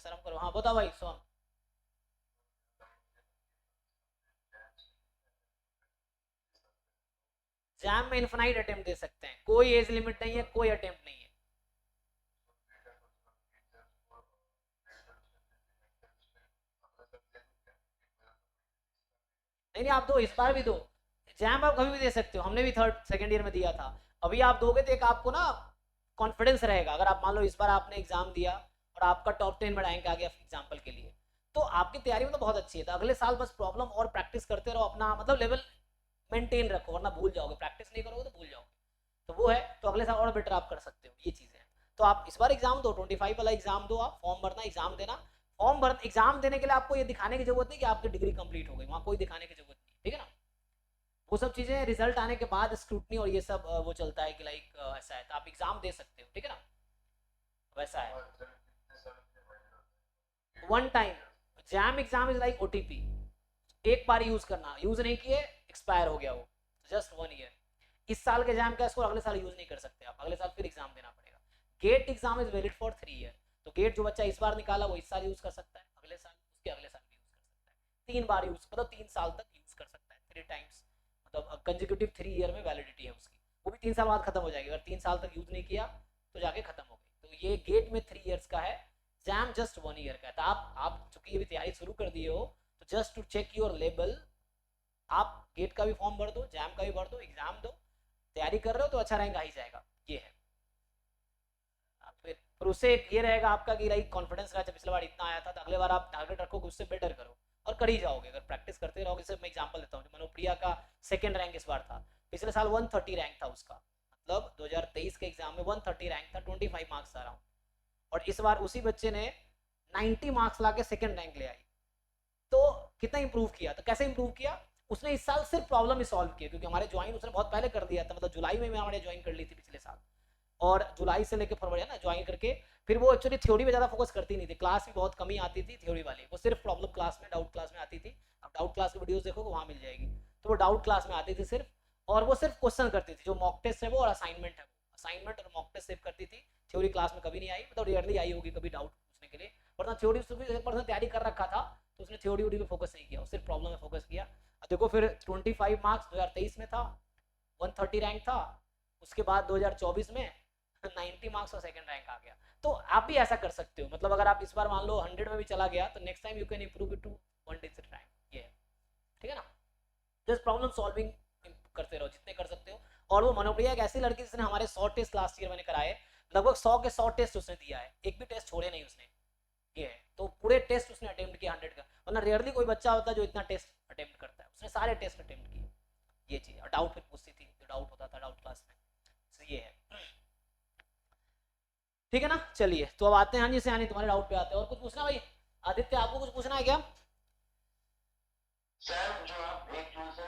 शर्म करो। हाँ बताओ भाई सोम। जैम में इन्फिनाइट अटेम्प्ट दे सकते हैं, कोई एज लिमिट नहीं है, कोई अटेम्प्ट नहीं है। नहीं नहीं, आप दो, इस बार भी दो। जैम आप कभी भी दे सकते हो, हमने भी थर्ड सेकंड ईयर में दिया था। अभी आप दोगे तो एक आपको ना कॉन्फिडेंस रहेगा, अगर आप मान लो इस बार आपने एग्जाम दिया और आपका टॉप 10 में रैंक आ गया एग्जाम्पल के लिए, तो आपकी तैयारी में तो बहुत अच्छी है, तो अगले साल बस प्रॉब्लम और प्रैक्टिस करते रहो, अपना मतलब लेवल मेंटेन रखो, वरना भूल जाओगे, प्रैक्टिस नहीं करोगे तो भूल जाओगे। तो वो है, तो अगले साल और बेटर आप कर सकते हो, ये चीज़ें हैं। तो आप इस बार एग्जाम दो, 25 वाला एग्जाम दो, आप फॉर्म भरना, एग्जाम देना। फॉर्म भर एग्जाम देने के लिए आपको ये दिखाने की जरूरत नहीं कि आपकी डिग्री कंप्लीट हो गई, वहाँ कोई दिखाने की जरूरत नहीं, ठीक है ना। वो सब चीज़ें रिजल्ट आने के बाद स्क्रूटनी और ये सब वो चलता है कि लाइक ऐसा है, तो आप एग्जाम दे सकते हो, ठीक है ना, वैसा है। One time jam exam is like OTP, एक बार यूज करना, यूज नहीं किए एक्सपायर हो गया वो, जस्ट 1 ईयर। इस साल के एग्जाम का स्कोर अगले साल यूज नहीं कर सकते आप, अगले साल फिर एग्जाम देना पड़ेगा। GATE exam is valid for 3 year, तो गेट जो बच्चा इस बार निकाला वो इस साल यूज कर सकता है, अगले साल उसके अगले साल भी यूज कर सकता है, 3 बार यूज, मतलब 3 साल तक यूज कर सकता है, 3 टाइम्स, मतलब कंजिक्यूटिव 3 ईयर में वैलिडिटी है उसकी, वो भी 3 साल बाद खत्म हो जाएगी, अगर 3 साल तक यूज नहीं किया तो जाके खत्म हो गई। तो ये गेट में 3 ईयर्स का है, जैम जस्ट 1 ईयर का है। तो आप चूंकि ये भी तैयारी शुरू कर दिए हो, तो just to check your level, आप गेट का भी फॉर्म भर दो, जैम का भी भर दो, एग्जाम दो, तैयारी कर रहे हो तो अच्छा रैंक आ ही जाएगा, ये है। फिर उससे ये रहेगा आपका कि लाइक कॉन्फिडेंस रहेगा, पिछले बार इतना आया था, तो अगले बार आप टारगेट रखोगे उससे बेटर करो, और कर ही जाओगे अगर प्रैक्टिस करते रहोगे। जैसे मैं एग्जांपल देता हूँ, मनोप्रिया का सेकंड रैंक इस बार था, पिछले साल 130 रैंक था उसका, मतलब 2023 के एग्जाम में 130 रैंक था, 25 मार्क्स आ रहा हूँ, और इस बार उसी बच्चे ने 90 मार्क्स ला के सेकेंड रैंक ले आई। तो कितना इंप्रूव किया, तो कैसे इंप्रूव किया, उसने इस साल सिर्फ प्रॉब्लम ही सॉल्व किया, क्योंकि हमारे ज्वाइन उसने बहुत पहले कर दिया था, मतलब जुलाई में हमारे ज्वाइन कर ली थी पिछले साल, और जुलाई से लेकर फरवरी है ना ज्वाइन करके, फिर वो एक्चुअली थ्योरी में ज़्यादा फोकस करती नहीं थी, क्लास भी बहुत कमी आती थी थ्योरी वाली, वो सिर्फ प्रॉब्लम क्लास में, डाउट क्लास में आती थी। अब डाउट क्लास की वीडियोस देखोगे वहाँ मिल जाएगी, तो वो डाउट क्लास में आती थी सिर्फ, और वो सिर्फ क्वेश्चन करती थी, जो मॉक टेस्ट है वो और असाइनमेंट है, असाइनमेंट और मॉक टेस्ट सेव करती थी, थ्योरी क्लास में कभी नहीं आई, मतलब रेयरली आई होगी कभी डाउट पूछने के लिए, वरना थ्योरी उसने तैयारी कर रखा था, तो उसने थ्योरी वोरी पे फोकस नहीं किया, सिर्फ प्रॉब्लम में फोकस किया। देखो फिर 25 मार्क्स 2023 में था, 130 रैंक था, उसके बाद 2024 में 90 मार्क्स और सेकंड रैंक आ गया। तो आप भी ऐसा कर सकते हो, मतलब अगर आप इस बार मान लो 100 में भी चला गया, तो next time you can improve it to 1 digit rank, ये है, ठीक है ना। जस्ट प्रॉब्लम सॉल्विंग करते रहो जितने कर सकते हो। और वो मनोप्रिया एक ऐसी लड़की जिसने हमारे 100 टेस्ट लास्ट ईयर मैंने कराए, लगभग 100 के 100 टेस्ट उसने दिया है, एक भी टेस्ट छोड़े नहीं उसने, ये है। तो पूरे टेस्ट उसने अटेम्प्ट किया 100 का, वरना रेयरली कोई बच्चा होता है जो इतना टेस्ट अटेम्प्ट करता है, उसने सारे टेस्ट अटेम्प्ट किए, ये चीज़। और डाउट फिर पूछती थी, जो डाउट होता था डाउट क्लास में, तो ये है, ठीक है ना। चलिए तो अब आते हैं, हाँ जी से, तुम्हारे डाउट पे आते हैं, और कुछ पूछना भाई, आदित्य आपको कुछ पूछना है क्या। सर जो आप 1 जून से